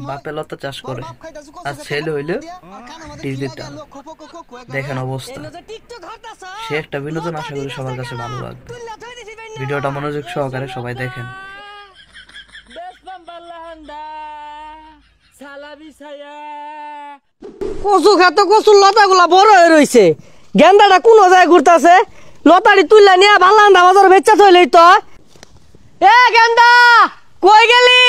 বাপে লতা চাষ করে আর ছেলে হইলে ডিজিটাল। দেখেন অবস্থা। সে একটা বিনোদন, আশা করি সবার কাছে ভালো লাগবে। ভিডিওটা মনোযোগ সহকারে সবাই দেখেন। কচু খাতে কচুর লতা গুলা বড় হয়ে রয়েছে। গেন্দাটা কোন জায়গায় ঘুরতেছে, লতাটি তুললা নিয়ে ভাল্লান্দা বাজার বেচা থইলেই তো। এ গেন্দা কই গেলি?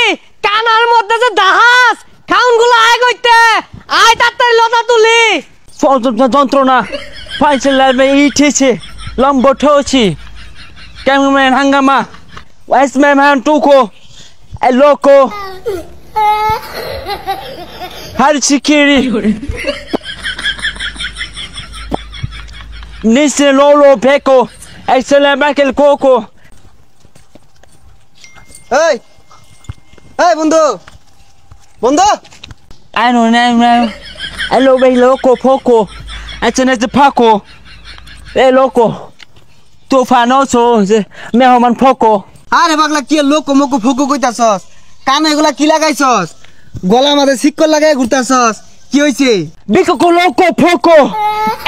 কানার মধ্যে যে দাহাস খাউন গুলো আয় কইতে আয়, তাড়াতাড়ি লতা তুলি। যন্ত্রণা পাইছে লাগবে ইঠেছে লম্ব ঠোছি ক্যামেরাম্যান হাঙ্গামা ওয়াইসম্যান টুকো এ লোকো হার সিকিরি নিচে লোলো পেকো এক্সেলে মাইকেল কোকো। এই এই বন্ধু বন্ধু I don't know. Hello, be loco, poco. It's an it's a poco. Hey, loco. Tu fanoso, me homan poco. আরে পাগলা কি লোক মোকো ফুকো কইতাছস? কানে এগুলা কি লাগাইছস? গলা মাঝে সিক্কর লাগাই ঘুরতাছস, কি হইছে? Bico loco, poco.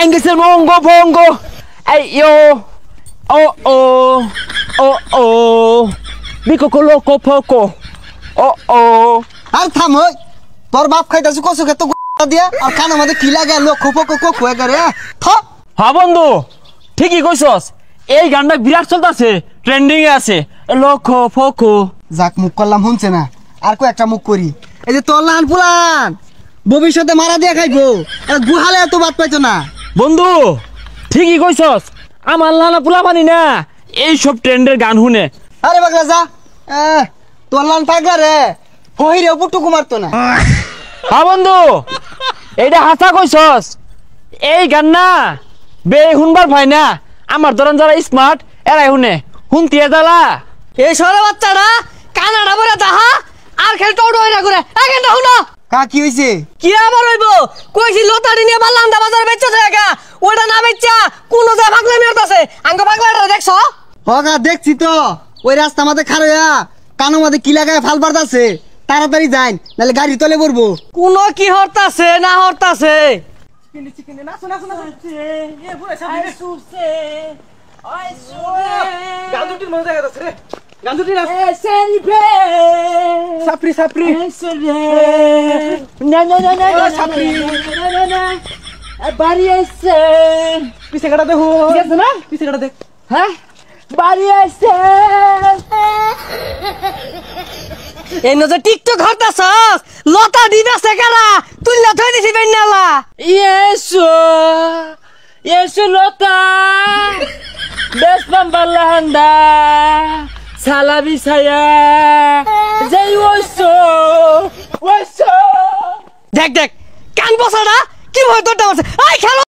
Engis mongo, bongo. Hey, yo. Oh, oh. Oh, oh. Bico loco, poco. Oh, oh. আর থাম ওই, তোর বাপ খাইতাছু কচু খেত দিয়া আর কানে মাঝে কি লাগাই লোক ফুকো কোকো করে থ। হ্যাঁ বন্ধু, ঠিকই কইছস। এই গানটা বিরাট চলতেছে, ট্রেন্ডিং এ আছে। লোকো ফোকো। যাক মুখ করলাম শুনছে না, আর কো একটা মুখ করি। এই যে তোর লান পুলান ভবিষ্যতে মারা দিয়া খাইবো, গুহালে এত বাদ পাইতো না। বন্ধু ঠিকই কইছস, আমার লানা পোলা পানি না এইসব ট্রেন্ডের গান শুনে। আরে পাগলা যা, তোর লান পাগলা রে হইরে পুটুকু মারতো না। হ্যাঁ বন্ধু, এইটা হাসা কইছস। এই গান না বে শুনবার ভাই না, আমার ধরন যারা স্মার্ট এরাই শুনে। শুনতিয়ে জ্বালা এই সরে বাচ্চাটা কানাডা বলে দাহা আর খেল টোটো হইরা করে এখানটা হুনো। কা কি হইছে? কি আবার হইবো? কইছি লতাড়ি নিয়ে বাল্লান্দা বাজার বেচছে জায়গা, ওটা না বেচছা কোন জায়গা পাগলামি হতাছে। আঙ্গ পাগলাটা দেখছ? হগা দেখছি তো, ওই রাস্তা মাঝে খারয়া কানো মাঝে কি লাগায় ফাল পারতাছে। তাড়াতাড়ি যাইন নালে গাড়ি তলে পড়বো। কোন কি হরতাছে না হরতাছে? চিকেন না শোনা শোনা এ বুড়া সামনে সুসে আই সুরে গান্দুটির মজা গেছে রে। গান্দুটি না সেনপে সাপরি সাপরি সেরে না না না না সাপরি না না বাড়ি আইছে। পিছে কাটা দেখো গেছে না, পিছে কাটা দেখ। হ্যাঁ বাড়ি আইছে। এই নজর টিকটক হরতাছস, লতা দিদাছে কারা তুইলা থই দিছি বেন্নালা। ইয়েসু ইয়েসু লতা বেশ পাম্বালান্ডা সালা বিছায়া যাই ওইসো ওইসো। দেখ দেখ কান বসাটা কি ভয় তোরটা আছে। আই খেলো।